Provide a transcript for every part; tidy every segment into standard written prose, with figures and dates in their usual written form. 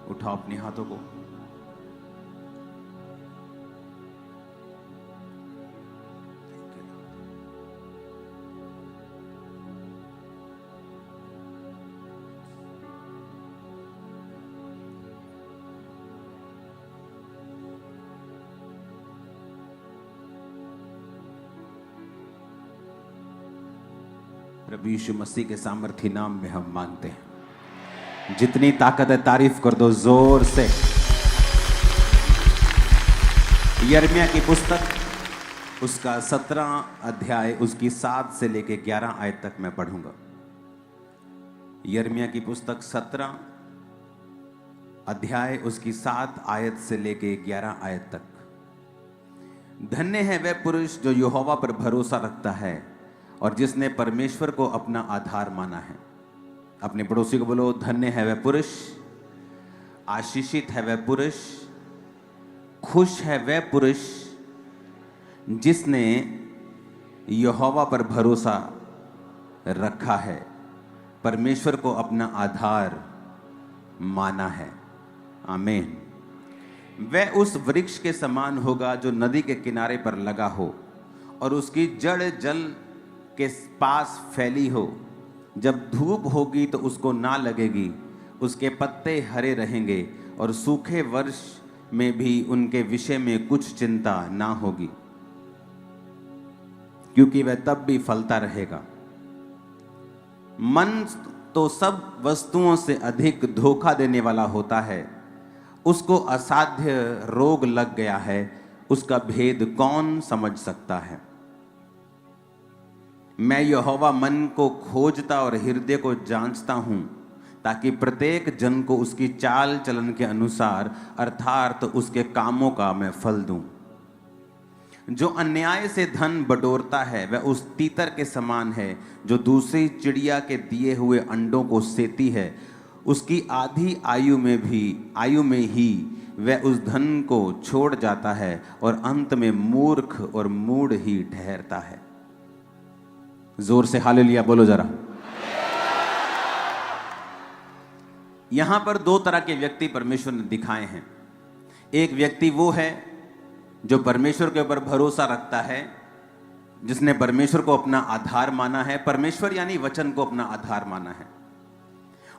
उठाओ अपने हाथों को। प्रभु यीशु मसीह के सामर्थी नाम में हम मांगते हैं। जितनी ताकत है तारीफ कर दो जोर से। यिर्मयाह की पुस्तक उसका 17 अध्याय उसकी 7 से लेके 11 आयत तक मैं पढ़ूंगा। यिर्मयाह की पुस्तक 17 अध्याय उसकी 7 आयत से लेके 11 आयत तक। धन्य है वह पुरुष जो यहोवा पर भरोसा रखता है और जिसने परमेश्वर को अपना आधार माना है। अपने पड़ोसी को बोलो, धन्य है वह पुरुष, आशीषित है वह पुरुष, खुश है वह पुरुष जिसने यहोवा पर भरोसा रखा है, परमेश्वर को अपना आधार माना है। आमीन। वह उस वृक्ष के समान होगा जो नदी के किनारे पर लगा हो और उसकी जड़ जल के पास फैली हो। जब धूप होगी तो उसको ना लगेगी, उसके पत्ते हरे रहेंगे और सूखे वर्ष में भी उनके विषय में कुछ चिंता ना होगी, क्योंकि वह तब भी फलता रहेगा। मन तो सब वस्तुओं से अधिक धोखा देने वाला होता है। उसको असाध्य रोग लग गया है, उसका भेद कौन समझ सकता है। मैं यहोवा मन को खोजता और हृदय को जांचता हूं, ताकि प्रत्येक जन को उसकी चाल चलन के अनुसार अर्थात उसके कामों का मैं फल दूं। जो अन्याय से धन बटोरता है वह उस तीतर के समान है जो दूसरी चिड़िया के दिए हुए अंडों को सेती है। उसकी आधी आयु में ही वह उस धन को छोड़ जाता है और अंत में मूर्ख और मूढ़ ही ठहरता है। जोर से हालेलुया बोलो जरा। यहां पर 2 तरह के व्यक्ति परमेश्वर ने दिखाए हैं। एक व्यक्ति वो है जो परमेश्वर के ऊपर भरोसा रखता है, जिसने परमेश्वर को अपना आधार माना है। परमेश्वर यानी वचन को अपना आधार माना है।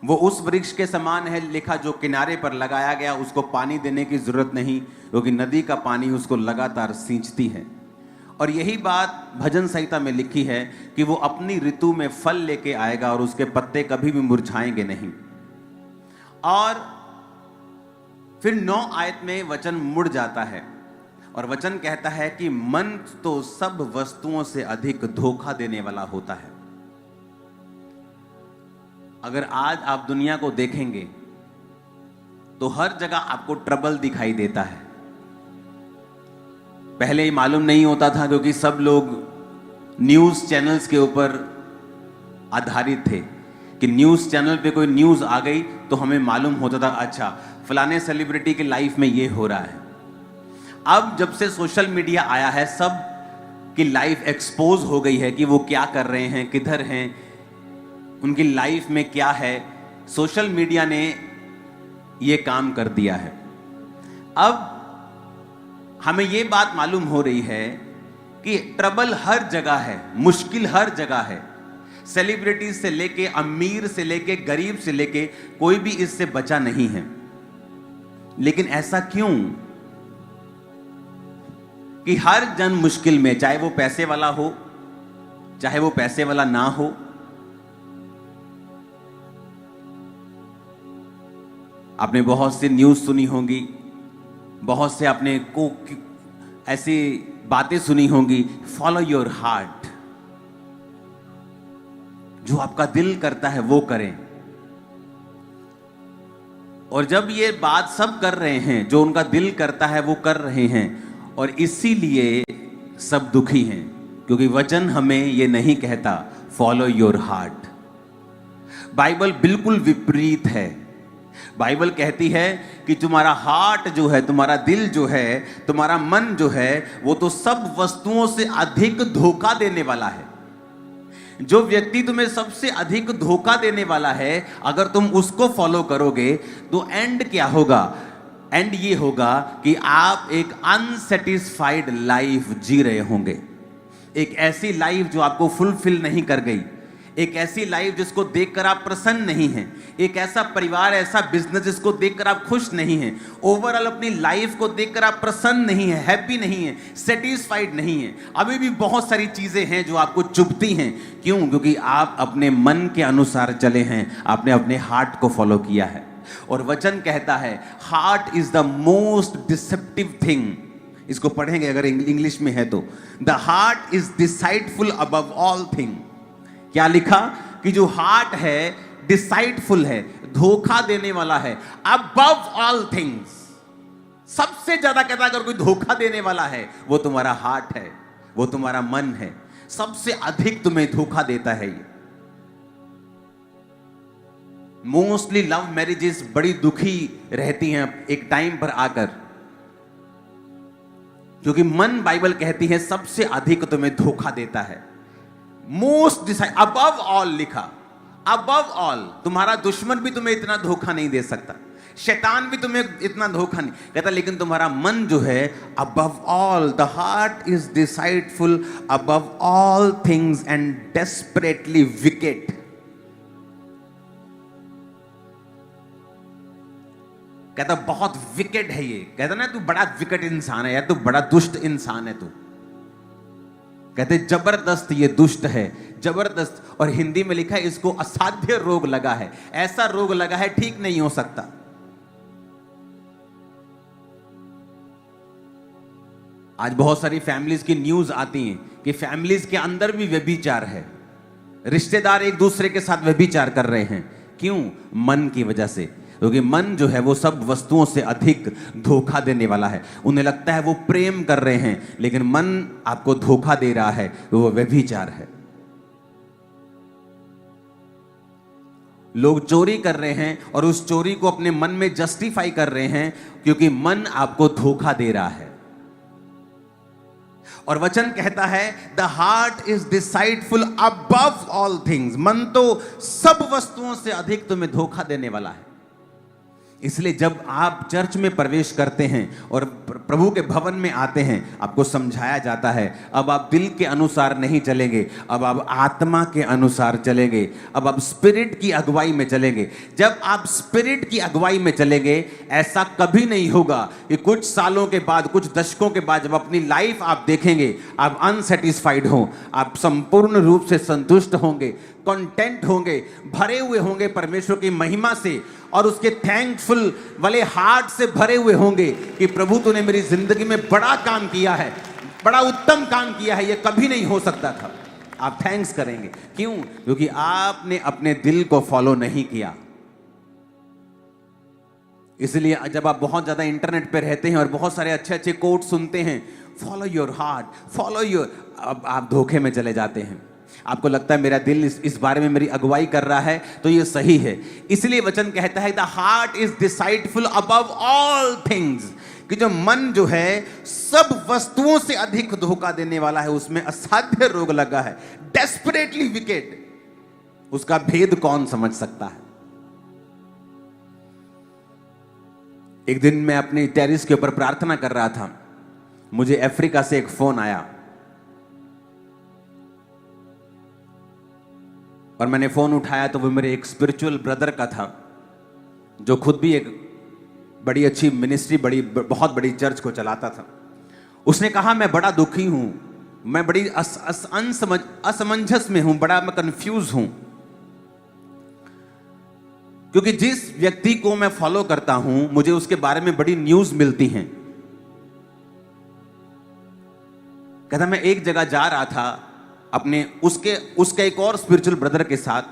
वो उस वृक्ष के समान है लिखा जो किनारे पर लगाया गया, उसको पानी देने की जरूरत नहीं, क्योंकि नदी का पानी उसको लगातार सींचती है। और यही बात भजन संहिता में लिखी है कि वो अपनी ऋतु में फल लेके आएगा और उसके पत्ते कभी भी मुरझाएंगे नहीं। और फिर 9 आयत में वचन मुड़ जाता है और वचन कहता है कि मन तो सब वस्तुओं से अधिक धोखा देने वाला होता है। अगर आज आप दुनिया को देखेंगे तो हर जगह आपको ट्रबल दिखाई देता है। पहले ही मालूम नहीं होता था, क्योंकि सब लोग न्यूज़ चैनल्स के ऊपर आधारित थे कि न्यूज़ चैनल पे कोई न्यूज़ आ गई तो हमें मालूम होता था, अच्छा फलाने सेलिब्रिटी की लाइफ में ये हो रहा है। अब जब से सोशल मीडिया आया है, सब की लाइफ एक्सपोज हो गई है कि वो क्या कर रहे हैं, किधर हैं, उनकी लाइफ में क्या है। सोशल मीडिया ने ये काम कर दिया है। अब हमें ये बात मालूम हो रही है कि ट्रबल हर जगह है, मुश्किल हर जगह है। सेलिब्रिटी से लेके अमीर से लेके गरीब से लेके कोई भी इससे बचा नहीं है। लेकिन ऐसा क्यों कि हर जन मुश्किल में, चाहे वो पैसे वाला हो चाहे वो पैसे वाला ना हो। आपने बहुत सी न्यूज़ सुनी होंगी, बहुत से आपने को ऐसी बातें सुनी होंगी, फॉलो योर हार्ट, जो आपका दिल करता है वो करें। और जब ये बात सब कर रहे हैं, जो उनका दिल करता है वो कर रहे हैं, और इसीलिए सब दुखी हैं, क्योंकि वचन हमें ये नहीं कहता फॉलो योर हार्ट। बाइबल बिल्कुल विपरीत है। बाइबल कहती है कि तुम्हारा हार्ट जो है, तुम्हारा दिल जो है, तुम्हारा मन जो है, वो तो सब वस्तुओं से अधिक धोखा देने वाला है। जो व्यक्ति तुम्हें सबसे अधिक धोखा देने वाला है, अगर तुम उसको फॉलो करोगे तो एंड क्या होगा? एंड ये होगा कि आप एक अनसेटिस्फाइड लाइफ जी रहे होंगे, एक ऐसी लाइफ जो आपको फुलफिल नहीं कर गई, एक ऐसी लाइफ जिसको देखकर आप प्रसन्न नहीं हैं, एक ऐसा परिवार, ऐसा बिजनेस जिसको देखकर आप खुश नहीं हैं, ओवरऑल अपनी लाइफ को देखकर आप प्रसन्न नहीं हैं, हैप्पी नहीं हैं, सेटिस्फाइड नहीं हैं। अभी भी बहुत सारी चीजें हैं जो आपको चुभती हैं। क्यों? क्योंकि आप अपने मन के अनुसार चले हैं, आपने अपने हार्ट को फॉलो किया है। और वचन कहता है heart is the most deceptive thing. इसको पढ़ेंगे अगर इंग्लिश में है तो, the heart is deceitful above all thing. क्या लिखा? कि जो हार्ट है डिसाइडफुल है, धोखा देने वाला है, अबव ऑल थिंग्स। सबसे ज्यादा कहता है अगर कोई धोखा देने वाला है वो तुम्हारा हार्ट है, वो तुम्हारा मन है। सबसे अधिक तुम्हें धोखा देता है ये। मोस्टली लव मैरिजेस बड़ी दुखी रहती हैं एक टाइम पर आकर, क्योंकि मन, बाइबल कहती है, सबसे अधिक तुम्हें धोखा देता है। मोस्ट डिसाइड, अबव ऑल लिखा, अबव ऑल। तुम्हारा दुश्मन भी तुम्हें इतना धोखा नहीं दे सकता, शैतान भी तुम्हें इतना धोखा नहीं कहता, लेकिन तुम्हारा मन जो है above all. The heart is deceitful above all things and desperately wicked. कहता बहुत विकेट है ये। कहता ना तू बड़ा विकेट इंसान है यार, तू बड़ा दुष्ट इंसान है तू। कहते जबरदस्त ये दुष्ट है, जबरदस्त। और हिंदी में लिखा है इसको असाध्य रोग लगा है, ऐसा रोग लगा है ठीक नहीं हो सकता। आज बहुत सारी फैमिलीज की न्यूज आती हैं कि फैमिलीज के अंदर भी व्यभिचार है, रिश्तेदार एक दूसरे के साथ व्यभिचार कर रहे हैं। क्यों? मन की वजह से। क्योंकि मन जो है वो सब वस्तुओं से अधिक धोखा देने वाला है। उन्हें लगता है वो प्रेम कर रहे हैं, लेकिन मन आपको धोखा दे रहा है, वो व्यभिचार है। लोग चोरी कर रहे हैं और उस चोरी को अपने मन में जस्टिफाई कर रहे हैं, क्योंकि मन आपको धोखा दे रहा है। और वचन कहता है the heart is deceitful above all things. मन तो सब वस्तुओं से अधिक तुम्हें धोखा देने वाला है। इसलिए जब आप चर्च में प्रवेश करते हैं और प्रभु के भवन में आते हैं, आपको समझाया जाता है अब आप दिल के अनुसार नहीं चलेंगे, अब आप आत्मा के अनुसार चलेंगे, अब आप स्पिरिट की अगुवाई में चलेंगे। जब आप स्पिरिट की अगुवाई में चलेंगे, ऐसा कभी नहीं होगा कि कुछ सालों के बाद, कुछ दशकों के बाद जब अपनी लाइफ आप देखेंगे, आप अनसेटिस्फाइड हो। आप संपूर्ण रूप से संतुष्ट होंगे, कंटेंट होंगे, भरे हुए होंगे परमेश्वर की महिमा से और उसके थैंकफुल वाले हार्ट से भरे हुए होंगे कि प्रभु तूने मेरी जिंदगी में बड़ा काम किया है, बड़ा उत्तम काम किया है, ये कभी नहीं हो सकता था। आप थैंक्स करेंगे। क्यों? क्योंकि आपने अपने दिल को फॉलो नहीं किया। इसलिए जब आप बहुत ज्यादा इंटरनेट पे रहते हैं और बहुत सारे अच्छे अच्छे कोट सुनते हैं, follow your heart, follow your, अब आप धोखे में चले जाते हैं। आपको लगता है मेरा दिल इस बारे में मेरी अगुवाई कर रहा है तो ये सही है। इसलिए वचन कहता है the heart is deceitful above all things, कि जो मन जो है सब वस्तुओं से अधिक धोखा देने वाला है, उसमें असाध्य रोग लगा है, डेस्परेटली विकेट। उसका भेद कौन समझ सकता है? एक दिन मैं अपनी टेरिस के ऊपर प्रार्थना कर रहा था, मुझे अफ्रीका से एक फोन आया और मैंने फोन उठाया तो वो मेरे एक स्पिरिचुअल ब्रदर का था, जो खुद भी एक बड़ी अच्छी मिनिस्ट्री, बहुत बड़ी चर्च को चलाता था। उसने कहा मैं बड़ा दुखी हूं, मैं बड़ी असमंजस में हूं, बड़ा मैं कंफ्यूज हूं, क्योंकि जिस व्यक्ति को मैं फॉलो करता हूं मुझे उसके बारे में बड़ी न्यूज मिलती हैं। कहता मैं एक जगह जा रहा था अपने उसके एक और स्पिरिचुअल ब्रदर के साथ,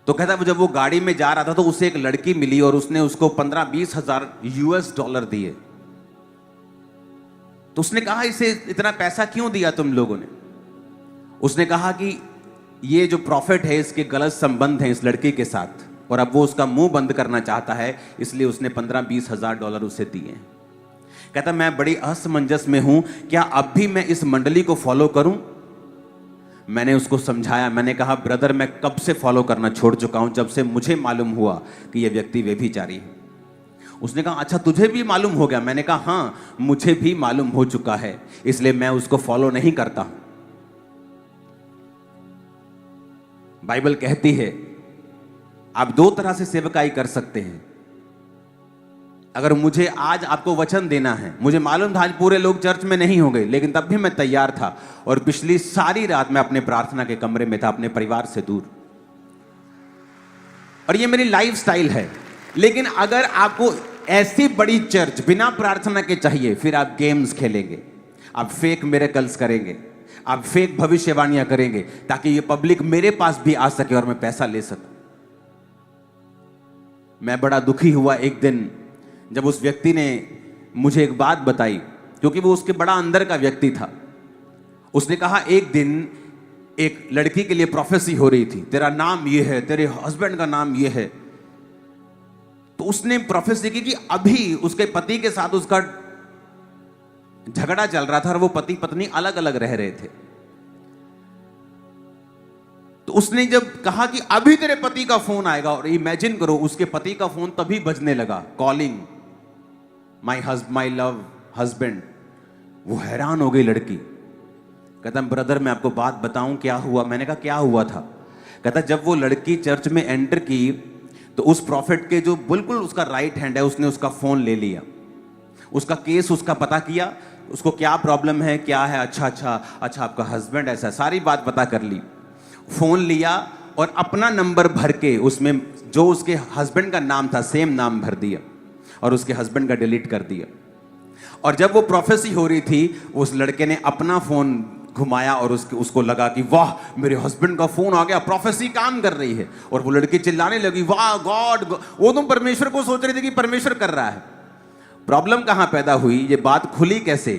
तो कहता जब वो गाड़ी में जा रहा था तो उसे एक लड़की मिली और उसने उसको 15-20 हजार US$ दिए। तो उसने कहा इसे इतना पैसा क्यों दिया तुम लोगों ने? उसने कहा कि ये जो प्रॉफिट है इसके गलत संबंध हैं इस लड़की के साथ और अब वो उसका मुंह बंद करना चाहता है, इसलिए उसने 15-20 हजार डॉलर उसे दिए। कहता मैं बड़ी असमंजस में हूं, क्या अब भी मैं इस मंडली को फॉलो करूं? मैंने उसको समझाया, मैंने कहा ब्रदर मैं कब से फॉलो करना छोड़ चुका हूं, जब से मुझे मालूम हुआ कि यह व्यक्ति व्यभिचारी है। उसने कहा अच्छा तुझे भी मालूम हो गया? मैंने कहा हाँ मुझे भी मालूम हो चुका है, इसलिए मैं उसको फॉलो नहीं करता हूं। बाइबल कहती है आप दो तरह से सेवकाई कर सकते हैं। अगर मुझे आज आपको वचन देना है, मुझे मालूम था आज पूरे लोग चर्च में नहीं होंगे, लेकिन तब भी मैं तैयार था और पिछली सारी रात मैं अपने प्रार्थना के कमरे में था, अपने परिवार से दूर, और ये मेरी लाइफ स्टाइल है। लेकिन अगर आपको ऐसी बड़ी चर्च बिना प्रार्थना के चाहिए, फिर आप गेम्स खेलेंगे, आप फेक मिरेकल्स करेंगे, आप फेक भविष्यवाणियां करेंगे ताकि ये पब्लिक मेरे पास भी आ सके और मैं पैसा ले सकूं। मैं बड़ा दुखी हुआ एक दिन जब उस व्यक्ति ने मुझे एक बात बताई, क्योंकि वो उसके बड़ा अंदर का व्यक्ति था। उसने कहा एक दिन एक लड़की के लिए प्रोफेसी हो रही थी, तेरा नाम ये है, तेरे हस्बैंड का नाम ये है। तो उसने प्रोफेसी की कि अभी उसके पति के साथ उसका झगड़ा चल रहा था और वो पति पत्नी अलग अलग रह रहे थे। तो उसने जब कहा कि अभी तेरे पति का फोन आएगा, और इमेजिन करो उसके पति का फोन तभी बजने लगा, कॉलिंग माई लव हस्बैंड। वो हैरान हो गई लड़की। कहता ब्रदर मैं आपको बात बताऊं क्या हुआ? मैंने कहा क्या हुआ था? कहता जब वो लड़की चर्च में एंटर की तो उस प्रॉफिट के जो बिल्कुल उसका राइट हैंड है उसने उसका फोन ले लिया, उसका केस उसका पता किया, उसको क्या प्रॉब्लम है क्या है, अच्छा आपका हस्बैंड ऐसा, सारी बात पता कर ली। फोन लिया और अपना नंबर भर के उसमें जो उसके हस्बैंड का नाम था सेम नाम भर दिया और उसके हस्बैंड का डिलीट कर दिया। और जब वो प्रोफेसी हो रही थी उस लड़के ने अपना फोन घुमाया और उसको लगा कि वाह मेरे हस्बैंड का फोन आ गया, प्रोफेसी काम कर रही है। और वो लड़की चिल्लाने लगी वाह गॉड, वो तो परमेश्वर को सोच रही थी कि परमेश्वर कर रहा है। प्रॉब्लम कहां पैदा हुई, ये बात खुली कैसे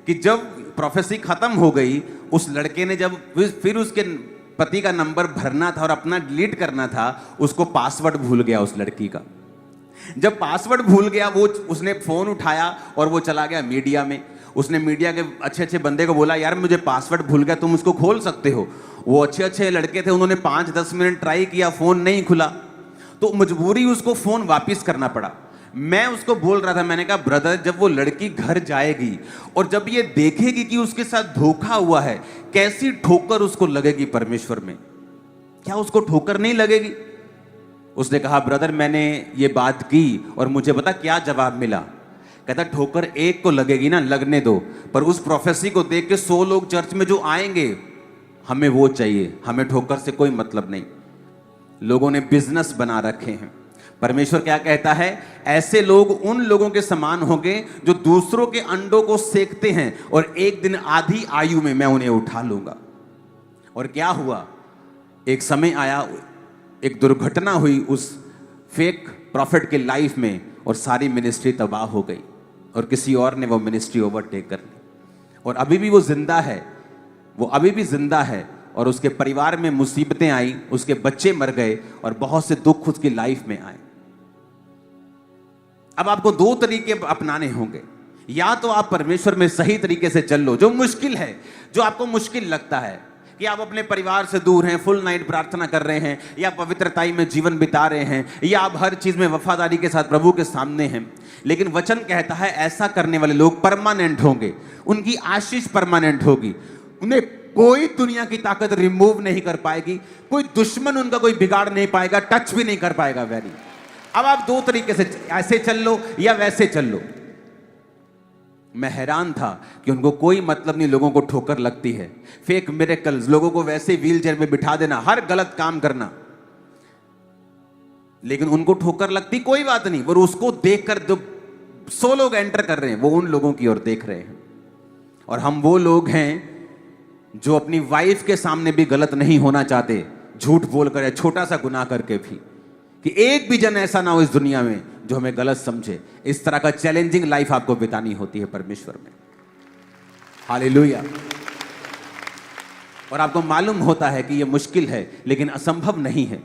कि जब प्रोफेसी खत्म हो गई, उस लड़के ने जब फिर उसके पति का नंबर भरना था और अपना डिलीट करना था, उसको पासवर्ड भूल गया उस लड़की का। जब पासवर्ड भूल गया वो उसने फोन उठाया और वो चला गया मीडिया में। उसने मीडिया के अच्छे बंदे को बोला यार मुझे पासवर्ड भूल गया, तुम उसको खोल सकते हो। वो अच्छे लड़के थे, उन्होंने 5-10 मिनट ट्राई किया, फोन नहीं खुला, तो मजबूरी उसको फोन वापस करना पड़ा। मैं उसको बोल रहा था, मैंने कहा ब्रदर जब वो लड़की घर जाएगी और जब ये देखेगी कि उसके साथ धोखा हुआ है, कैसी ठोकर उसको लगेगी परमेश्वर में, क्या उसको ठोकर नहीं लगेगी? उसने कहा ब्रदर मैंने ये बात की और मुझे पता क्या जवाब मिला। कहता ठोकर एक को लगेगी ना, लगने दो, पर उस प्रोफेसी को देख के 100 लोग चर्च में जो आएंगे, हमें वो चाहिए, हमें ठोकर से कोई मतलब नहीं। लोगों ने बिजनेस बना रखे हैं। परमेश्वर क्या कहता है, ऐसे लोग उन लोगों के समान होंगे जो दूसरों के अंडों को सेकते हैं और एक दिन आधी आयु में मैं उन्हें उठा लूंगा। और क्या हुआ, एक समय आया, एक दुर्घटना हुई उस फेक प्रॉफिट के लाइफ में और सारी मिनिस्ट्री तबाह हो गई और किसी और ने वो मिनिस्ट्री ओवरटेक कर ली। और अभी भी वो जिंदा है, वो अभी भी जिंदा है और उसके परिवार में मुसीबतें आई, उसके बच्चे मर गए और बहुत से दुख उसकी लाइफ में आए। अब आपको 2 तरीके अपनाने होंगे, या तो आप परमेश्वर में सही तरीके से चल लो, जो मुश्किल है, जो आपको मुश्किल लगता है कि आप अपने परिवार से दूर हैं, फुल नाइट प्रार्थना कर रहे हैं, या पवित्रताई में जीवन बिता रहे हैं, या आप हर चीज में वफादारी के साथ प्रभु के सामने हैं। लेकिन वचन कहता है ऐसा करने वाले लोग परमानेंट होंगे, उनकी आशीष परमानेंट होगी, उन्हें कोई दुनिया की ताकत रिमूव नहीं कर पाएगी, कोई दुश्मन उनका कोई बिगाड़ नहीं पाएगा, टच भी नहीं कर पाएगा। वेरी अब आप 2 तरीके से, ऐसे चल लो या वैसे चल लो। मैं हैरान था कि उनको कोई मतलब नहीं, लोगों को ठोकर लगती है, फेक मिरेकल्स, लोगों को वैसे व्हीलचेयर में बिठा देना, हर गलत काम करना, लेकिन उनको ठोकर लगती कोई बात नहीं। और उसको देखकर जो 100 लोग एंटर कर रहे हैं वो उन लोगों की ओर देख रहे हैं। और हम वो लोग हैं जो अपनी वाइफ के सामने भी गलत नहीं होना चाहते, झूठ बोलकर या छोटा सा गुनाह करके भी, कि एक भी जन ऐसा ना हो इस दुनिया में जो हमें गलत समझे। इस तरह का चैलेंजिंग लाइफ आपको बितानी होती है परमेश्वर में। हालेलुया। और आपको मालूम होता है कि यह मुश्किल है लेकिन असंभव नहीं है।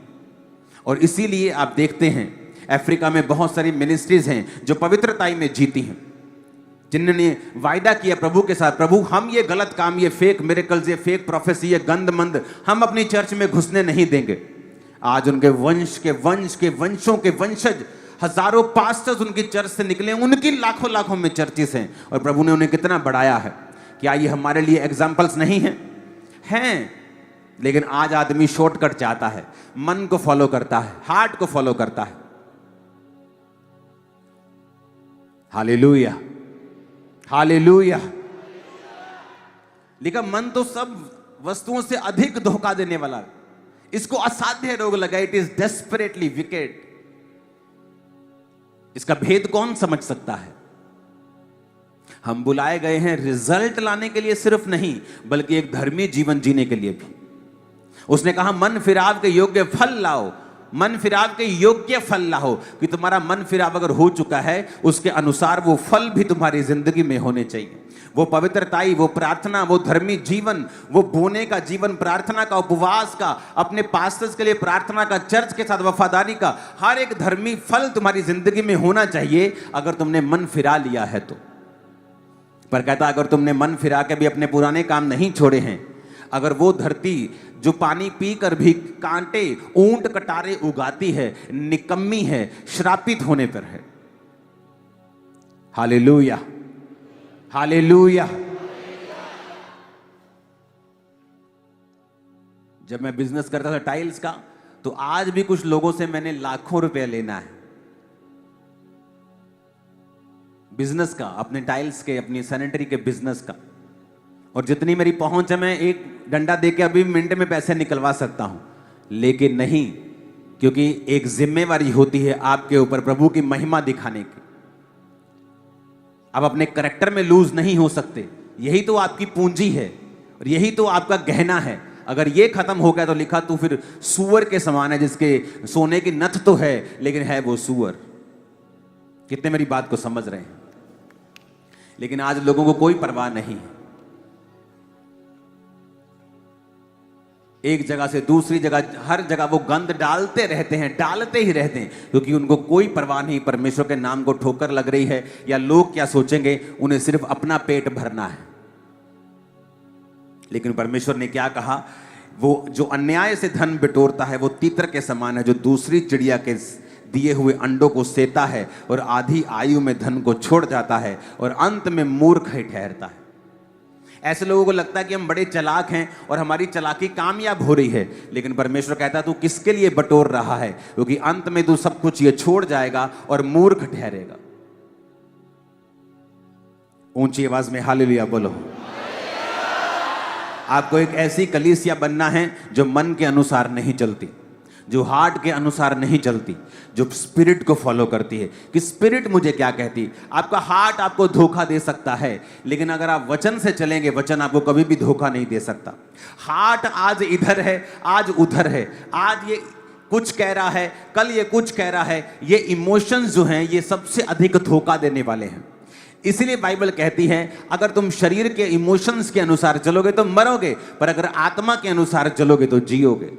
और इसीलिए आप देखते हैं अफ्रीका में बहुत सारी मिनिस्ट्रीज हैं जो पवित्रताई में जीती हैं, जिन्होंने वायदा किया प्रभु के साथ, प्रभु हम ये गलत काम, ये फेक मिरेकल्स, ये फेक प्रोफेसी, ये गंदमंद हम अपनी चर्च में घुसने नहीं देंगे। आज उनके वंश के वंशों के वंशज, हजारों पास्टर्स उनकी चर्च से निकले, उनकी लाखों लाखों में चर्चेस हैं, और प्रभु ने उन्हें कितना बढ़ाया है। क्या ये हमारे लिए एग्जाम्पल्स नहीं हैं? हैं। लेकिन आज आदमी शॉर्टकट चाहता है, मन को फॉलो करता है, हार्ट को फॉलो करता है। Hallelujah, hallelujah. लेकिन मन तो सब वस्तुओं से अधिक धोखा देने वाला है। इसको असाध्य रोग लगा, इट इज डेस्परेटली विकेड। इसका भेद कौन समझ सकता है? हम बुलाए गए हैं रिजल्ट लाने के लिए सिर्फ नहीं, बल्कि एक धर्मी जीवन जीने के लिए भी। उसने कहा मन फिराव के योग्य फल लाओ, मन फिराव के योग्य फल लाओ, कि तुम्हारा मन फिराव अगर हो चुका है उसके अनुसार वो फल भी तुम्हारी जिंदगी में होने चाहिए। वो पवित्रताई, वो प्रार्थना, वो धर्मी जीवन, वो बोने का जीवन, प्रार्थना का, उपवास का, अपने पास्टर्स के लिए प्रार्थना का, चर्च के साथ वफादारी का, हर एक धर्मी फल तुम्हारी जिंदगी में होना चाहिए अगर तुमने मन फिरा लिया है तो। पर कहता अगर तुमने मन फिरा के भी अपने पुराने काम नहीं छोड़े हैं, अगर वो धरती जो पानी पीकर भी कांटे ऊंट कटारे उगाती है, निकम्मी है, श्रापित होने पर है। Hallelujah, hallelujah. जब मैं बिजनेस करता था टाइल्स का, तो आज भी कुछ लोगों से मैंने लाखों रुपए लेना है बिजनेस का, अपने टाइल्स के, अपनी सैनिटरी के बिजनेस का। और जितनी मेरी पहुंच है मैं एक डंडा देके अभी मिनट में पैसे निकलवा सकता हूं, लेकिन नहीं, क्योंकि एक जिम्मेवारी होती है आपके ऊपर प्रभु की महिमा दिखाने की। आप अपने करेक्टर में लूज नहीं हो सकते। यही तो आपकी पूंजी है और यही तो आपका गहना है। अगर ये खत्म हो गया तो लिखा तो फिर सूअर के समान है, जिसके सोने की नथ तो है लेकिन है वो सूअर। कितने मेरी बात को समझ रहे हैं? लेकिन आज लोगों को कोई परवाह नहीं है। एक जगह से दूसरी जगह, हर जगह वो गंद डालते रहते हैं, डालते ही रहते हैं, क्योंकि उनको कोई परवाह नहीं परमेश्वर के नाम को ठोकर लग रही है या लोग क्या सोचेंगे। उन्हें सिर्फ अपना पेट भरना है। लेकिन परमेश्वर ने क्या कहा? वो जो अन्याय से धन बिटोरता है वो तीतर के समान है, जो दूसरी चिड़िया के दिए हुए अंडों को सेता है और आधी आयु में धन को छोड़ जाता है और अंत में मूर्ख ही ठहरता है। ऐसे लोगों को लगता है कि हम बड़े चालाक हैं और हमारी चालाकी कामयाब हो रही है, लेकिन परमेश्वर कहता है तू किसके लिए बटोर रहा है, क्योंकि अंत में तू सब कुछ ये छोड़ जाएगा और मूर्ख ठहरेगा। ऊंची आवाज में हालेलुया बोलो। आपको एक ऐसी कलीसिया बनना है जो मन के अनुसार नहीं चलती, जो हार्ट के अनुसार नहीं चलती, जो स्पिरिट को फॉलो करती है कि स्पिरिट मुझे क्या कहती। आपका हार्ट आपको धोखा दे सकता है, लेकिन अगर आप वचन से चलेंगे, वचन आपको कभी भी धोखा नहीं दे सकता। हार्ट आज इधर है, आज उधर है, आज ये कुछ कह रहा है, कल ये कुछ कह रहा है। ये इमोशंस जो हैं ये सबसे अधिक धोखा देने वाले हैं। इसलिए बाइबल कहती है अगर तुम शरीर के इमोशंस के अनुसार चलोगे तो मरोगे, पर अगर आत्मा के अनुसार चलोगे तो जियोगे।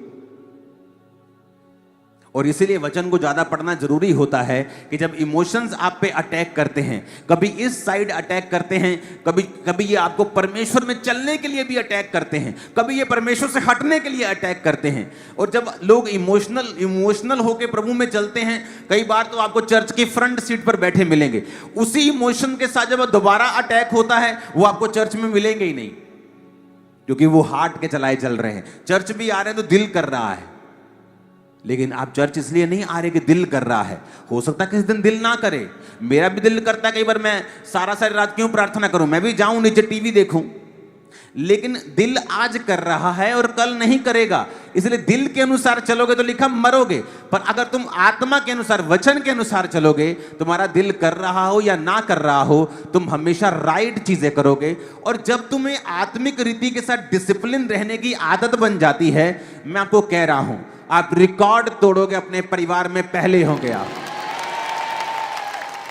और इसीलिए वचन को ज्यादा पढ़ना जरूरी होता है कि जब इमोशंस आप पे अटैक करते हैं, कभी इस साइड अटैक करते हैं, कभी ये आपको परमेश्वर में चलने के लिए भी अटैक करते हैं, कभी ये परमेश्वर से हटने के लिए अटैक करते हैं। और जब लोग इमोशनल होकर प्रभु में चलते हैं, कई बार तो आपको चर्च की फ्रंट सीट पर बैठे मिलेंगे। उसी इमोशन के साथ जब दोबारा अटैक होता है वो आपको चर्च में मिलेंगे ही नहीं, क्योंकि वो हार्ट के चलाए चल रहे हैं। चर्च भी आ रहे हैं तो दिल कर रहा है, लेकिन आप चर्च इसलिए नहीं आ रहे कि दिल कर रहा है। हो सकता है किसी दिन दिल ना करे। मेरा भी दिल करता है कई बार मैं सारी रात क्यों प्रार्थना करूं, मैं भी जाऊं नीचे टीवी देखूं, लेकिन दिल आज कर रहा है और कल नहीं करेगा। इसलिए दिल के अनुसार चलोगे तो लिखा मरोगे, पर अगर तुम आत्मा के अनुसार, वचन के अनुसार चलोगे, तुम्हारा दिल कर रहा हो या ना कर रहा हो, तुम हमेशा राइट चीजें करोगे। और जब तुम्हें आत्मिक रीति के साथ डिसिप्लिन रहने की आदत बन जाती है, मैं आपको कह रहा हूं आप रिकॉर्ड तोड़ोगे अपने परिवार में, पहले होंगे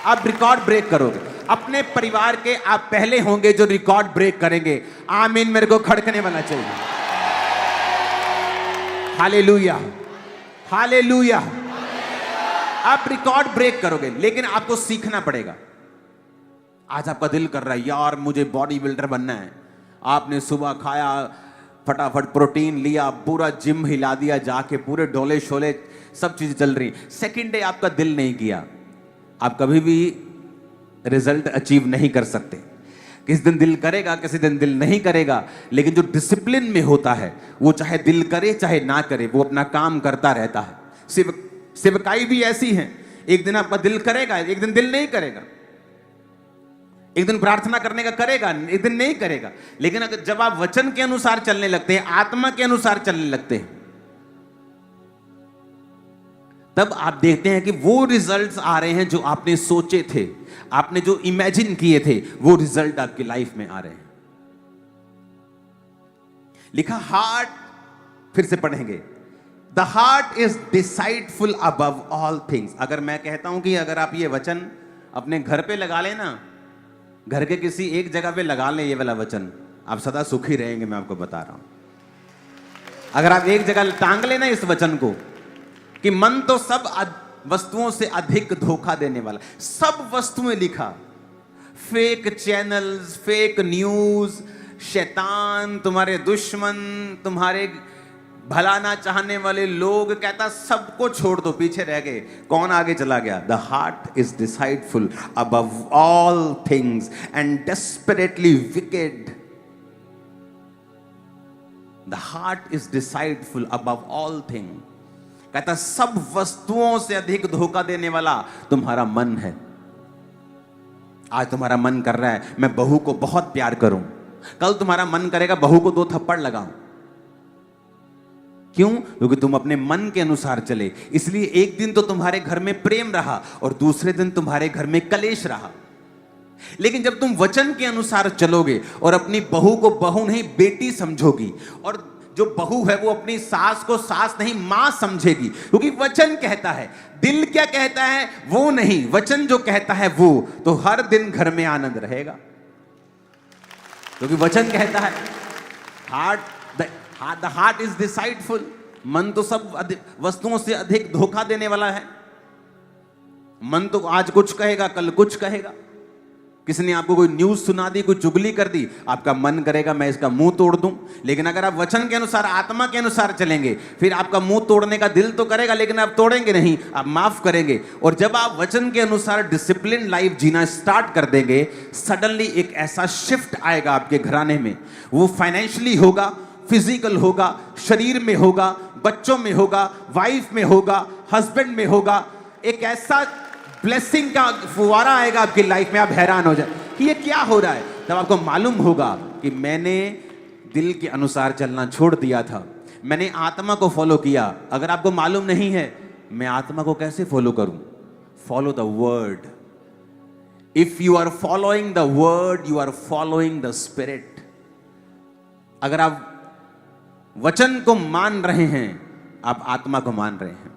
आप रिकॉर्ड ब्रेक करोगे अपने परिवार के, आप पहले होंगे जो रिकॉर्ड ब्रेक करेंगे। आमीन मेरे को खड़कने वाला चाहिए। Hallelujah, hallelujah. आप रिकॉर्ड ब्रेक करोगे, लेकिन आपको सीखना पड़ेगा। आज आपका दिल कर रहा है यार मुझे बॉडी बिल्डर बनना है, आपने सुबह खाया, फटाफट प्रोटीन लिया, पूरा जिम हिला दिया जाके, पूरे डोले शोले सब चीजें चल रही। सेकंड डे आपका दिल नहीं किया, आप कभी भी रिजल्ट अचीव नहीं कर सकते। किसी दिन दिल करेगा, किसी दिन दिल नहीं करेगा, लेकिन जो डिसिप्लिन में होता है वो चाहे दिल करे चाहे ना करे, वो अपना काम करता रहता है। सेवकाई भी ऐसी है, एक दिन आपका दिल करेगा, एक दिन दिल नहीं करेगा, एक दिन प्रार्थना करने का करेगा, एक दिन नहीं करेगा। लेकिन अगर जब आप वचन के अनुसार चलने लगते हैं, आत्मा के अनुसार चलने लगते हैं, तब आप देखते हैं कि वो रिजल्ट्स आ रहे हैं जो आपने सोचे थे, आपने जो इमेजिन किए थे, वो रिजल्ट आपकी लाइफ में आ रहे हैं। लिखा हार्ट, फिर से पढ़ेंगे, the heart is deceitful above all things. अगर मैं कहता हूं कि अगर आप ये वचन अपने घर पे लगा लेना, घर के किसी एक जगह पे लगा लें ये वाला वचन, आप सदा सुखी रहेंगे, मैं आपको बता रहा हूं। अगर आप एक जगह टांग लेना इस वचन को कि मन तो सब वस्तुओं से अधिक धोखा देने वाला, सब वस्तुएं लिखा, फेक चैनल्स, फेक न्यूज, शैतान, तुम्हारे दुश्मन, तुम्हारे भला ना चाहने वाले लोग, कहता सबको छोड़ दो, पीछे रह गए, कौन आगे चला गया? The heart is deceitful above all things and desperately wicked. The heart is deceitful above all things, कहता सब वस्तुओं से अधिक धोखा देने वाला तुम्हारा मन है। आज तुम्हारा मन कर रहा है मैं बहू को बहुत प्यार करूं, कल तुम्हारा मन करेगा बहू को 2 थप्पड़ लगाऊं। क्यों? क्योंकि तुम अपने मन के अनुसार चले, इसलिए एक दिन तो तुम्हारे घर में प्रेम रहा और दूसरे दिन तुम्हारे घर में कलेश रहा। लेकिन जब तुम वचन के अनुसार चलोगे और अपनी बहू को बहू नहीं बेटी समझोगी, और जो बहू है वो अपनी सास को सास नहीं मां समझेगी, क्योंकि वचन कहता है, दिल क्या कहता है वो नहीं, वचन जो कहता है वो, तो हर दिन घर में आनंद रहेगा। क्योंकि वचन कहता है द हार्ट इज डिसाइडफुल, मन तो सब वस्तुओं से अधिक धोखा देने वाला है। मन तो आज कुछ कहेगा, कल कुछ कहेगा। किसी ने आपको कोई न्यूज सुना दी, कोई चुगली कर दी, आपका मन करेगा मैं इसका मुंह तोड़ दूं। लेकिन अगर आप वचन के अनुसार, आत्मा के अनुसार चलेंगे, फिर आपका मुंह तोड़ने का दिल तो करेगा, लेकिन आप तोड़ेंगे नहीं, आप माफ करेंगे। और जब आप वचन के अनुसार डिसिप्लिन लाइफ जीना स्टार्ट कर देंगे, सडनली एक ऐसा शिफ्ट आएगा आपके घराने में। वो फाइनेंशियली होगा, फिजिकल होगा, शरीर में होगा, बच्चों में होगा, वाइफ में होगा, हस्बैंड में होगा। एक ऐसा ब्लेसिंग का फुवारा आएगा आपकी लाइफ में, आप हैरान हो जाए कि ये क्या हो रहा है। तब आपको मालूम होगा कि मैंने दिल के अनुसार चलना छोड़ दिया था, मैंने आत्मा को फॉलो किया। अगर आपको मालूम नहीं है मैं आत्मा को कैसे फॉलो करूं, follow the word. If you are following the word, you are following the spirit. अगर आप वचन को मान रहे हैं, आप आत्मा को मान रहे हैं।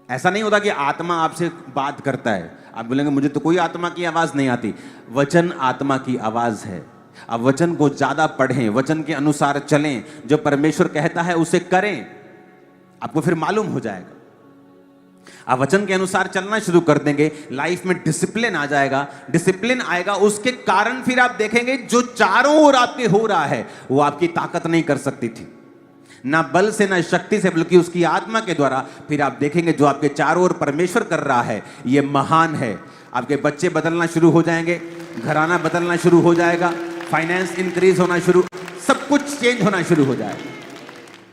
ऐसा नहीं होता कि आत्मा आपसे बात करता है, आप बोलेंगे मुझे तो कोई आत्मा की आवाज नहीं आती। वचन आत्मा की आवाज है। आप वचन को ज्यादा पढ़ें, वचन के अनुसार चलें, जो परमेश्वर कहता है उसे करें, आपको फिर मालूम हो जाएगा। आप वचन के अनुसार चलना शुरू कर देंगे, लाइफ में डिसिप्लिन आ जाएगा। डिसिप्लिन आएगा, उसके कारण फिर आप देखेंगे जो चारों ओर आपके हो रहा है वो आपकी ताकत नहीं कर सकती थी, ना बल से ना शक्ति से, बल्कि उसकी आत्मा के द्वारा। फिर आप देखेंगे जो आपके चारों ओर परमेश्वर कर रहा है ये महान है। आपके बच्चे बदलना शुरू हो जाएंगे, घराना बदलना शुरू हो जाएगा, फाइनेंस इंक्रीज होना शुरू, सब कुछ चेंज होना शुरू हो जाएगा।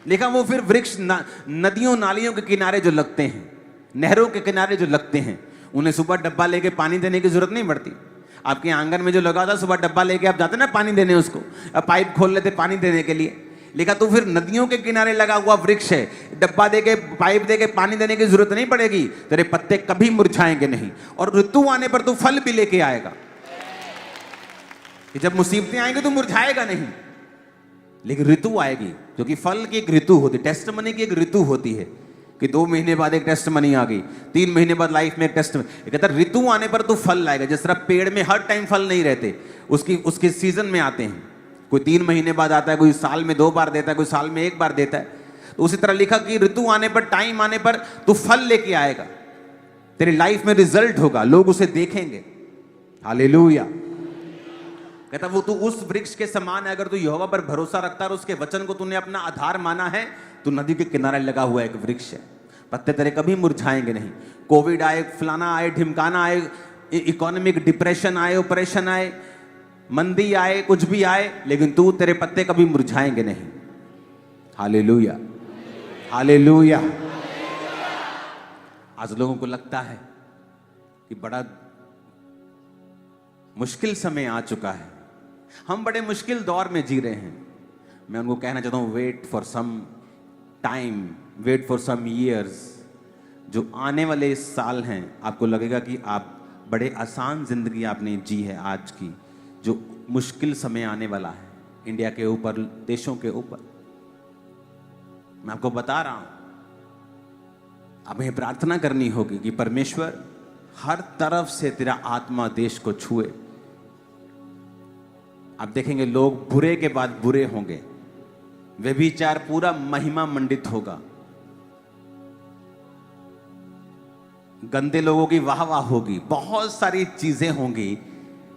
लिखा वो फिर वृक्ष नदियों नालियों के किनारे जो लगते हैं, नहरों के किनारे जो लगते हैं, उन्हें सुबह डब्बा लेके पानी देने की जरूरत नहीं पड़ती। आपके आंगन में जो लगा था, सुबह डब्बा लेके आप जाते ना पानी देने, उसको पाइप खोल लेते पानी देने के लिए। लिखा तो फिर नदियों के किनारे लगा हुआ वृक्ष है, डब्बा देके पाइप देके पानी देने की जरूरत नहीं पड़ेगी, तेरे पत्ते कभी मुरझाएंगे नहीं, और ऋतु आने पर तू फल भी लेके आएगा। कि जब मुसीबतें आएंगी तो मुरझाएगा नहीं, लेकिन ऋतु आएगी, क्योंकि फल की एक ऋतु होती है, टेस्टमनी की एक ऋतु होती है कि 2 महीने बाद एक टेस्टमनी आ गई, 3 महीने बाद लाइफ में एक टेस्टमनी। कहता ऋतु आने पर तू फल लाएगा। जिस तरह पेड़ में हर टाइम फल नहीं रहते, उसके सीजन में आते हैं, कोई 3 महीने बाद आता है, कोई साल में 2 बार देता है, कोई साल में 1 बार देता है। तो उसी तरह लिखा कि ऋतु आने पर, टाइम आने पर तू फल लेके आएगा, तेरी लाइफ में रिजल्ट होगा, लोग उसे देखेंगे। हालेलुया। कहता वो तू उस वृक्ष के समान है, अगर तू यहोवा पर भरोसा रखता है और उसके वचन को तूने अपना आधार माना है, तो नदी के किनारे लगा हुआ एक वृक्ष है, पत्ते तेरे कभी मुरझाएंगे नहीं। कोविड आए, फलाना आए, ढिमकाना आए, इकोनॉमिक डिप्रेशन आए, ऑपरेशन आए, मंदी आए, कुछ भी आए, लेकिन तू, तेरे पत्ते कभी मुरझाएंगे नहीं। Hallelujah, hallelujah. आज लोगों को लगता है कि बड़ा मुश्किल समय आ चुका है, हम बड़े मुश्किल दौर में जी रहे हैं। मैं उनको कहना चाहता हूं, wait for some time, wait for some years. जो आने वाले साल हैं, आपको लगेगा कि आप बड़े आसान जिंदगी आपने जी है आज की। जो मुश्किल समय आने वाला है इंडिया के ऊपर, देशों के ऊपर, मैं आपको बता रहा हूं, हमें प्रार्थना करनी होगी कि परमेश्वर हर तरफ से तेरा आत्मा देश को छुए। आप देखेंगे लोग बुरे के बाद बुरे होंगे, व्यभिचार पूरा महिमा मंडित होगा, गंदे लोगों की वाह वाह होगी, बहुत सारी चीजें होंगी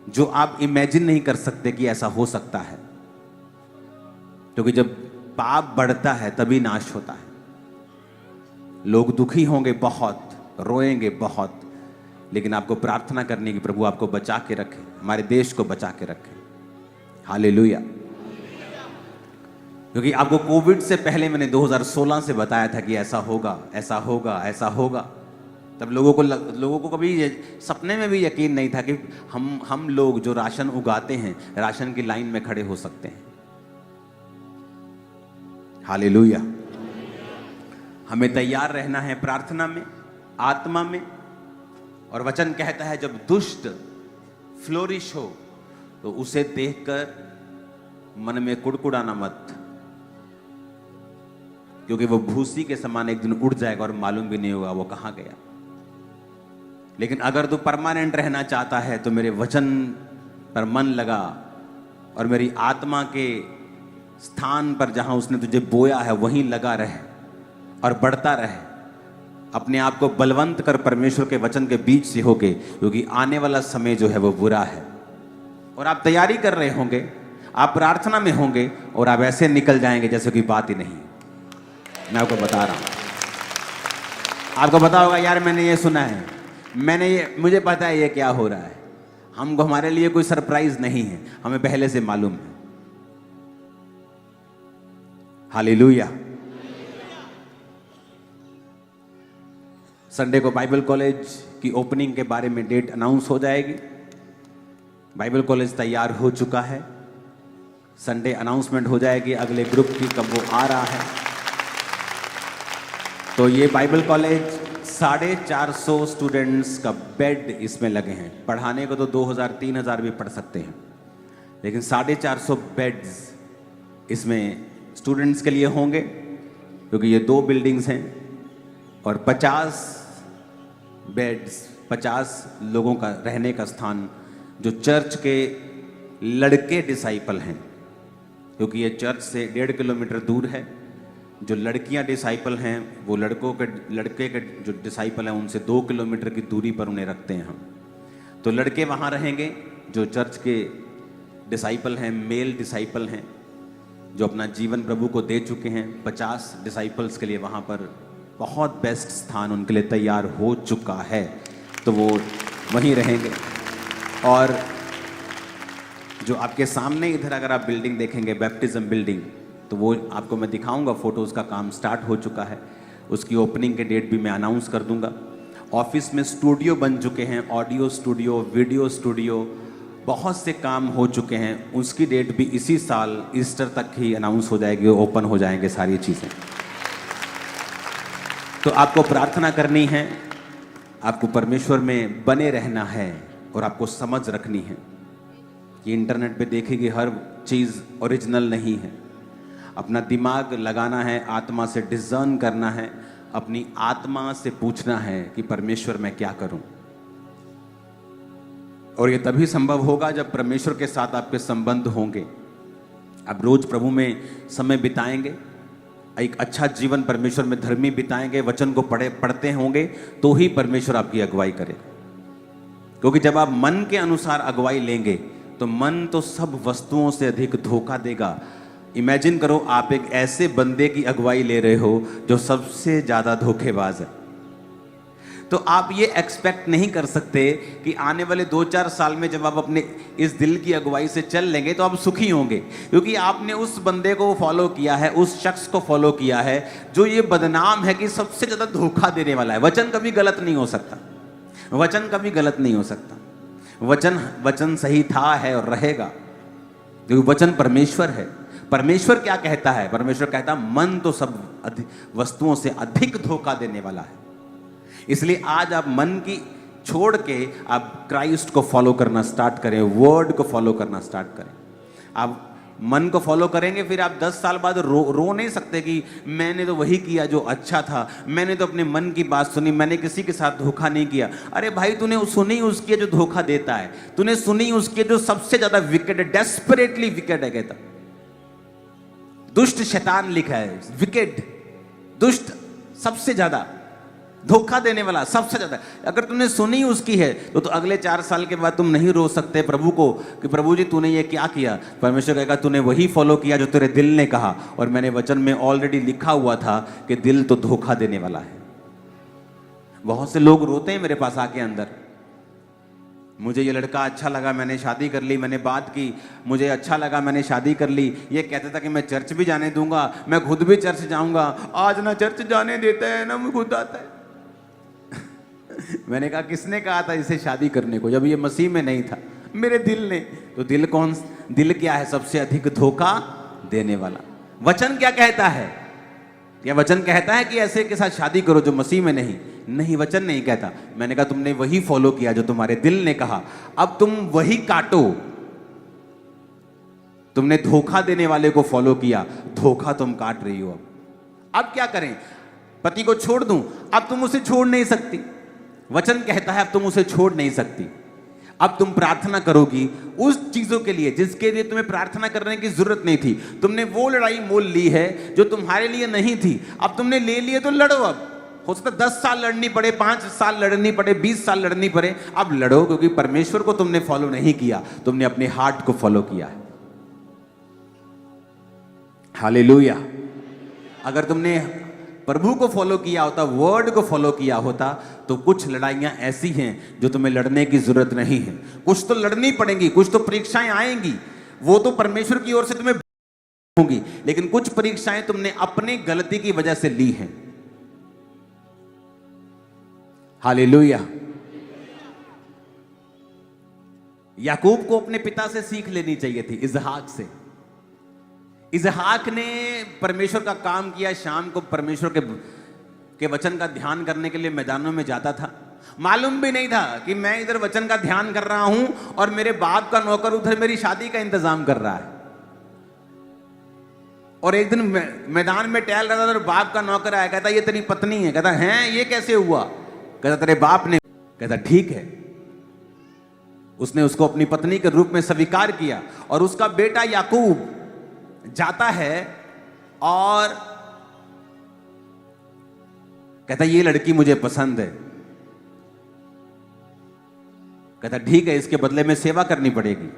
जो आप इमेजिन नहीं कर सकते कि ऐसा हो सकता है। क्योंकि जब पाप बढ़ता है तभी नाश होता है। लोग दुखी होंगे बहुत, रोएंगे बहुत, लेकिन आपको प्रार्थना करनी कि प्रभु आपको बचा के रखे, हमारे देश को बचा के रखे। हालेलुया। क्योंकि आपको कोविड से पहले मैंने 2016 से बताया था कि ऐसा होगा, ऐसा होगा, ऐसा होगा। तब लोगों को कभी सपने में भी यकीन नहीं था कि हम लोग जो राशन उगाते हैं, राशन की लाइन में खड़े हो सकते हैं। हालेलुया। हमें तैयार रहना है प्रार्थना में, आत्मा में। और वचन कहता है जब दुष्ट फ्लोरिश हो तो उसे देखकर मन में कुड़कुड़ाना मत, क्योंकि वो भूसी के समान एक दिन उड़ जाएगा और मालूम भी नहीं होगा वो कहां गया। लेकिन अगर तू परमानेंट रहना चाहता है तो मेरे वचन पर मन लगा और मेरी आत्मा के स्थान पर जहां उसने तुझे बोया है वहीं लगा रहे और बढ़ता रहे। अपने आप को बलवंत कर परमेश्वर के वचन के बीच से होके, क्योंकि आने वाला समय जो है वो बुरा है। और आप तैयारी कर रहे होंगे, आप प्रार्थना में होंगे और आप ऐसे निकल जाएंगे जैसे कोई बात ही नहीं। मैं आपको बता रहा हूं, आपको पता होगा यार मैंने ये सुना है, मुझे पता है ये क्या हो रहा है। हमको, हमारे लिए कोई सरप्राइज नहीं है, हमें पहले से मालूम है। हालेलुया। संडे को बाइबल कॉलेज की ओपनिंग के बारे में डेट अनाउंस हो जाएगी। बाइबल कॉलेज तैयार हो चुका है, संडे अनाउंसमेंट हो जाएगी अगले ग्रुप की, कब वो आ रहा है। तो ये बाइबल कॉलेज 450 स्टूडेंट्स का बेड इसमें लगे हैं। पढ़ाने को तो 2000-3000 भी पढ़ सकते हैं, लेकिन 450 बेड्स इसमें स्टूडेंट्स के लिए होंगे, क्योंकि ये 2 बिल्डिंग्स हैं। और 50 बेड्स, 50 लोगों का रहने का स्थान, जो चर्च के लड़के डिसाइपल हैं, क्योंकि ये चर्च से 1.5 किलोमीटर दूर है। जो लड़कियां डिसाइपल हैं वो लड़के के जो डिसाइपल हैं उनसे 2 किलोमीटर की दूरी पर उन्हें रखते हैं हम। तो लड़के वहाँ रहेंगे जो चर्च के डिसाइपल हैं, मेल डिसाइपल हैं, जो अपना जीवन प्रभु को दे चुके हैं। 50 डिसाइपल्स के लिए वहाँ पर बहुत बेस्ट स्थान उनके लिए तैयार हो चुका है, तो वो वहीं रहेंगे। और जो आपके सामने इधर अगर आप बिल्डिंग देखेंगे, बैप्टिज्म बिल्डिंग, तो वो आपको मैं दिखाऊंगा फोटो, उसका काम स्टार्ट हो चुका है। उसकी ओपनिंग के डेट भी मैं अनाउंस कर दूंगा। ऑफिस में स्टूडियो बन चुके हैं, ऑडियो स्टूडियो, वीडियो स्टूडियो, बहुत से काम हो चुके हैं। उसकी डेट भी इसी साल ईस्टर तक ही अनाउंस हो जाएगी, ओपन हो जाएंगे सारी चीज़ें। तो आपको प्रार्थना करनी है, आपको परमेश्वर में बने रहना है और आपको समझ रखनी है कि इंटरनेट पे देखेगी हर चीज़ ओरिजिनल नहीं है। अपना दिमाग लगाना है, आत्मा से डिज़र्न करना है, अपनी आत्मा से पूछना है कि परमेश्वर मैं क्या करूं। और ये तभी संभव होगा जब परमेश्वर के साथ आपके संबंध होंगे। आप रोज प्रभु में समय बिताएंगे, एक अच्छा जीवन परमेश्वर में धर्मी बिताएंगे, वचन को पढ़ते होंगे, तो ही परमेश्वर आपकी अगुवाई करेगा। क्योंकि जब आप मन के अनुसार अगुवाई लेंगे तो मन तो सब वस्तुओं से अधिक धोखा देगा। इमेजिन करो आप एक ऐसे बंदे की अगुवाई ले रहे हो जो सबसे ज्यादा धोखेबाज है, तो आप ये एक्सपेक्ट नहीं कर सकते कि आने वाले 2-4 साल में जब आप अपने इस दिल की अगुवाई से चल लेंगे तो आप सुखी होंगे, क्योंकि आपने उस बंदे को फॉलो किया है, उस शख्स को फॉलो किया है जो ये बदनाम है कि सबसे ज्यादा धोखा देने वाला है। वचन कभी गलत नहीं हो सकता, वचन कभी गलत नहीं हो सकता। वचन सही था, है और रहेगा, क्योंकि वचन परमेश्वर है। परमेश्वर क्या कहता है? परमेश्वर कहता है मन तो सब वस्तुओं से अधिक धोखा देने वाला है। इसलिए आज आप मन की छोड़ के आप क्राइस्ट को फॉलो करना स्टार्ट करें, वर्ड को फॉलो करना स्टार्ट करें। आप मन को फॉलो करेंगे, फिर आप 10 साल बाद रो नहीं सकते कि मैंने तो वही किया जो अच्छा था, मैंने तो अपने मन की बात सुनी, मैंने किसी के साथ धोखा नहीं किया। अरे भाई, तूने सुनी उसकी जो धोखा देता है, तूने सुनी उसके जो सबसे ज्यादा विकेट है, डेस्परेटली विकेट है। कहता दुष्ट शैतान लिखा है, विकेट, दुष्ट, सबसे ज्यादा धोखा देने वाला, सबसे ज्यादा। अगर तुमने सुनी उसकी है तो अगले 4 साल के बाद तुम नहीं रो सकते प्रभु को कि प्रभु जी तूने ये क्या किया। परमेश्वर कहेगा तूने वही फॉलो किया जो तेरे दिल ने कहा, और मैंने वचन में ऑलरेडी लिखा हुआ था कि दिल तो धोखा देने वाला है। बहुत से लोग रोते हैं मेरे पास आके अंदर, मुझे ये लड़का अच्छा लगा, मैंने शादी कर ली, मैंने बात की, मुझे अच्छा लगा, मैंने शादी कर ली। ये कहता था कि मैं चर्च भी जाने दूंगा, मैं खुद भी चर्च जाऊंगा। आज ना चर्च जाने देता है ना मैं खुद आता है। मैंने कहा किसने कहा था इसे शादी करने को, जब ये मसीह में नहीं था? मेरे दिल ने। तो दिल क्या है? सबसे अधिक धोखा देने वाला। वचन क्या कहता है? क्या वचन कहता है कि ऐसे के साथ शादी करो जो मसीह में नहीं, वचन नहीं कहता। मैंने कहा तुमने वही फॉलो किया जो तुम्हारे दिल ने कहा, अब तुम वही काटो। तुमने धोखा देने वाले को फॉलो किया, धोखा तुम काट रही हो। अब क्या करें? पति को छोड़ दूं? अब तुम उसे छोड़ नहीं सकती। वचन कहता है अब तुम उसे छोड़ नहीं सकती। अब तुम प्रार्थना करोगी उस चीजों के लिए जिसके लिए तुम्हें प्रार्थना करने की जरूरत नहीं थी। तुमने वो लड़ाई मोल ली है जो तुम्हारे लिए नहीं थी, अब तुमने ले लिए तो लड़ो। अब हो सकता 10 साल लड़नी पड़े, 5 साल लड़नी पड़े, 20 साल लड़नी पड़े, अब लड़ो, क्योंकि परमेश्वर को तुमने फॉलो नहीं किया, तुमने अपने हार्ट को फॉलो किया है। हालेलुया। अगर तुमने प्रभु को फॉलो किया होता, वर्ड को फॉलो किया होता, तो कुछ लड़ाइयां ऐसी हैं जो तुम्हें लड़ने की जरूरत नहीं है। कुछ तो लड़नी पड़ेंगी, कुछ तो परीक्षाएं आएंगी, वो तो परमेश्वर की ओर से तुम्हें होंगी, लेकिन कुछ परीक्षाएं तुमने अपनी गलती की वजह से ली हैं। हालेलुया। याकूब को अपने पिता से सीख लेनी चाहिए थी, इसहाक से। इसहाक ने परमेश्वर का काम किया, शाम को परमेश्वर के वचन का ध्यान करने के लिए मैदानों में जाता था। मालूम भी नहीं था कि मैं इधर वचन का ध्यान कर रहा हूं और मेरे बाप का नौकर उधर मेरी शादी का इंतजाम कर रहा है। और एक दिन मैदान में टहल रहा था और बाप का नौकर आया, कहता ये तेरी पत्नी है। कहता है ये कैसे हुआ? कहता तेरे बाप ने। कहता ठीक है। उसने उसको अपनी पत्नी के रूप में स्वीकार किया और उसका बेटा याकूब जाता है और कहता ये लड़की मुझे पसंद है। कहता ठीक है, इसके बदले में सेवा करनी पड़ेगी।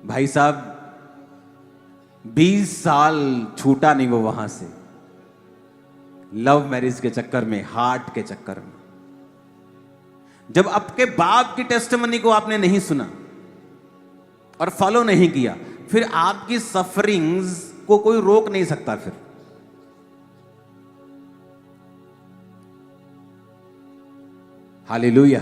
भाई साहब 20 साल छूटा नहीं वो वहां से, लव मैरिज के चक्कर में, हार्ट के चक्कर में। जब आपके बाप की टेस्टिमनी को आपने नहीं सुना और फॉलो नहीं किया, फिर आपकी सफरिंग्स को कोई रोक नहीं सकता। फिर हालेलुया।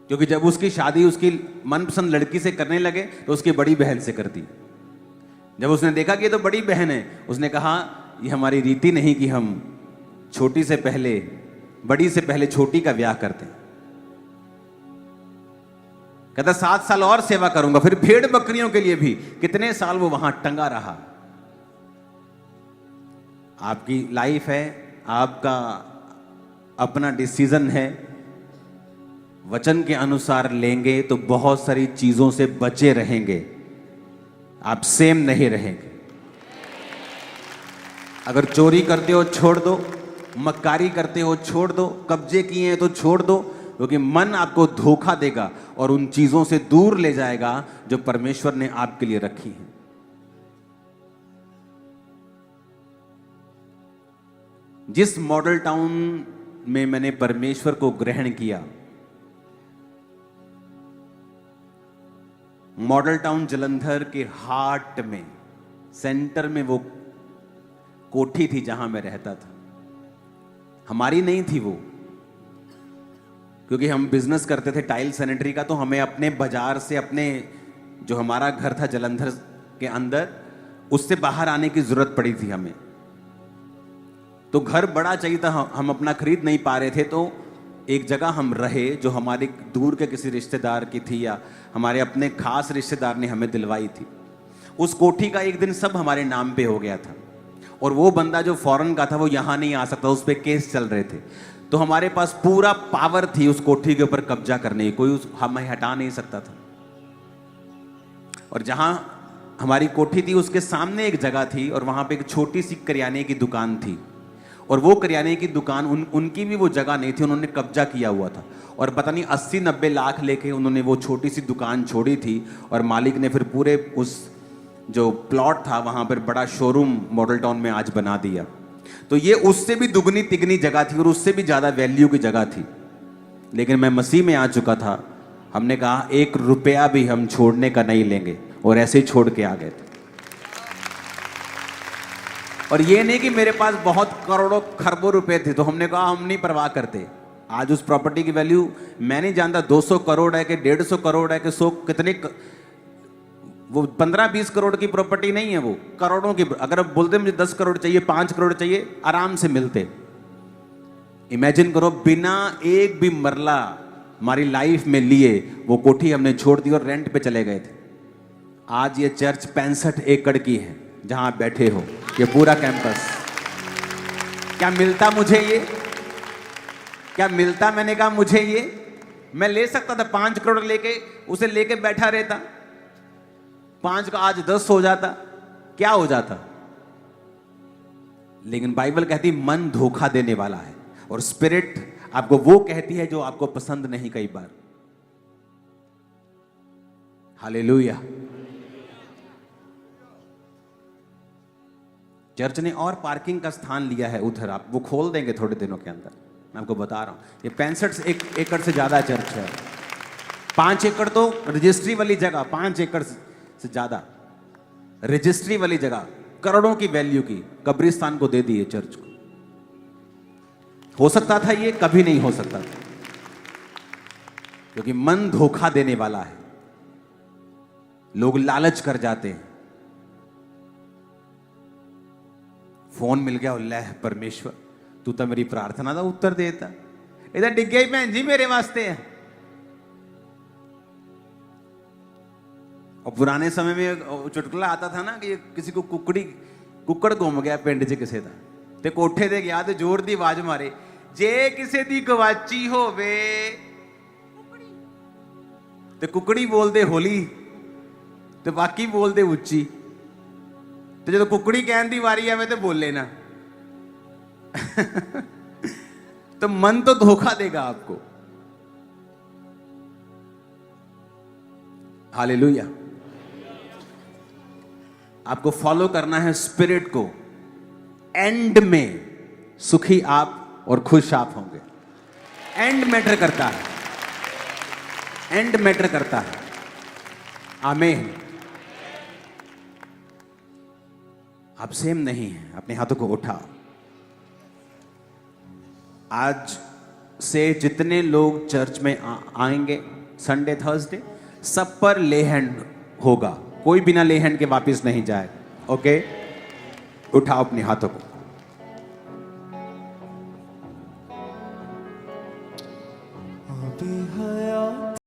क्योंकि जब उसकी शादी उसकी मनपसंद लड़की से करने लगे तो उसकी बड़ी बहन से कर दी। जब उसने देखा कि ये तो बड़ी बहन है, उसने कहा ये हमारी रीति नहीं कि हम छोटी से पहले, बड़ी से पहले छोटी का ब्याह करते हैं। कहता 7 साल और सेवा करूंगा। फिर भेड़ बकरियों के लिए भी कितने साल वो वहां टंगा रहा। आपकी लाइफ है, आपका अपना डिसीजन है। वचन के अनुसार लेंगे तो बहुत सारी चीजों से बचे रहेंगे, आप सेम नहीं रहेंगे। अगर चोरी करते हो छोड़ दो, मक्कारी करते हो छोड़ दो, कब्जे किए हैं तो छोड़ दो, क्योंकि मन आपको धोखा देगा और उन चीजों से दूर ले जाएगा जो परमेश्वर ने आपके लिए रखी हैं। जिस मॉडल टाउन में मैंने परमेश्वर को ग्रहण किया, मॉडल टाउन जलंधर के हार्ट में, सेंटर में वो कोठी थी जहां मैं रहता था। हमारी नहीं थी वो, क्योंकि हम बिजनेस करते थे टाइल सैनिटरी का, तो हमें अपने बाजार से, अपने जो हमारा घर था जलंधर के अंदर, उससे बाहर आने की जरूरत पड़ी थी हमें। तो घर बड़ा चाहिए था, हम अपना खरीद नहीं पा रहे थे, तो एक जगह हम रहे जो हमारे दूर के किसी रिश्तेदार की थी या हमारे अपने खास रिश्तेदार ने हमें दिलवाई थी। उस कोठी का एक दिन सब हमारे नाम पे हो गया था, और वो बंदा जो फॉरेन का था वो यहाँ नहीं आ सकता, उस पर केस चल रहे थे। तो हमारे पास पूरा पावर थी उस कोठी के ऊपर कब्जा करने की, कोई हमें हटा नहीं सकता था। और जहां हमारी कोठी थी उसके सामने एक जगह थी, और वहां पे एक छोटी सी करियाने की दुकान थी, और वो करियाने की दुकान उनकी भी वो जगह नहीं थी, उन्होंने कब्जा किया हुआ था। और पता नहीं 80-90 लाख लेके उन्होंने वो छोटी सी दुकान छोड़ी थी, और मालिक ने फिर पूरे उस जो प्लॉट था वहां पर बड़ा शोरूम मॉडल टाउन में आज बना दिया। तो ये उससे भी दुगनी तिगनी जगह थी और उससे भी ज्यादा वैल्यू की जगह थी। लेकिन मैं मसीह में आ चुका था, हमने कहा 1 रुपया भी हम छोड़ने का नहीं लेंगे, और ऐसे ही छोड़ के आ गए थे। और ये नहीं कि मेरे पास बहुत करोड़ों खरबों रुपए थे, तो हमने कहा हम नहीं परवाह करते। आज उस प्रॉपर्टी की वैल्यू मैं नहीं जानता 200 करोड़ है कि 150 करोड़ है कि 100 कितने, वो 15-20 करोड़ की प्रॉपर्टी नहीं है, वो करोड़ों की। अगर आप बोलते मुझे 10 करोड़ चाहिए, 5 करोड़ चाहिए, आराम से मिलते। इमेजिन करो, बिना एक भी मरला हमारी लाइफ में लिए वो कोठी हमने छोड़ दी और रेंट पे चले गए थे। आज ये चर्च 65 एकड़ की है जहां आप बैठे हो, ये पूरा कैंपस। क्या मिलता मुझे ये? क्या मिलता? मैंने कहा मुझे ये, मैं ले सकता था 5 करोड़ लेके, उसे लेके बैठा रहता, 5 का आज 10 हो जाता, क्या हो जाता। लेकिन बाइबल कहती मन धोखा देने वाला है, और स्पिरिट आपको वो कहती है जो आपको पसंद नहीं कई बार। हालेलुया। चर्च ने और पार्किंग का स्थान लिया है उधर, आप वो खोल देंगे थोड़े दिनों के अंदर, मैं आपको बता रहा हूं। ये 65 एकड़ से ज्यादा चर्च है। 5 एकड़ तो रजिस्ट्री वाली जगह, 5 एकड़ से ज्यादा रजिस्ट्री वाली जगह, करोड़ों की वैल्यू की, कब्रिस्तान को दे दी है चर्च को। हो सकता था ये? कभी नहीं हो सकता था, क्योंकि मन धोखा देने वाला है। लोग लालच कर जाते हैं। फोन मिल गया, अल्लाह परमेश्वर तू तो मेरी प्रार्थना का उत्तर देता, इधर डिग गई भैन जी मेरे वास्ते है। और पुराने समय में चुटकुला आता था ना कि किसी को कुक्कड़ घुम गया पिंड च किसी का, ते कोठे ते गया ते जोर दी आवाज मारे, जे किसी दी गवाची होवे ते कुकड़ी बोलदे होली ते बाकी बोलदे उच्ची, तो जो कुकड़ी कहने की वारी आवे तो बोले ना। तो मन तो धोखा देगा आपको। हालेलुया। आपको फॉलो करना है स्पिरिट को। एंड में सुखी आप और खुश आप होंगे। एंड मैटर करता है, एंड मैटर करता है। आमीन। आप सेम नहीं हैं, अपने हाथों को उठाओ। आज से जितने लोग चर्च में आएंगे संडे थर्सडे, सब पर ले हैंड होगा, कोई बिना ले हैंड के वापस नहीं जाए। ओके, उठाओ अपने हाथों को।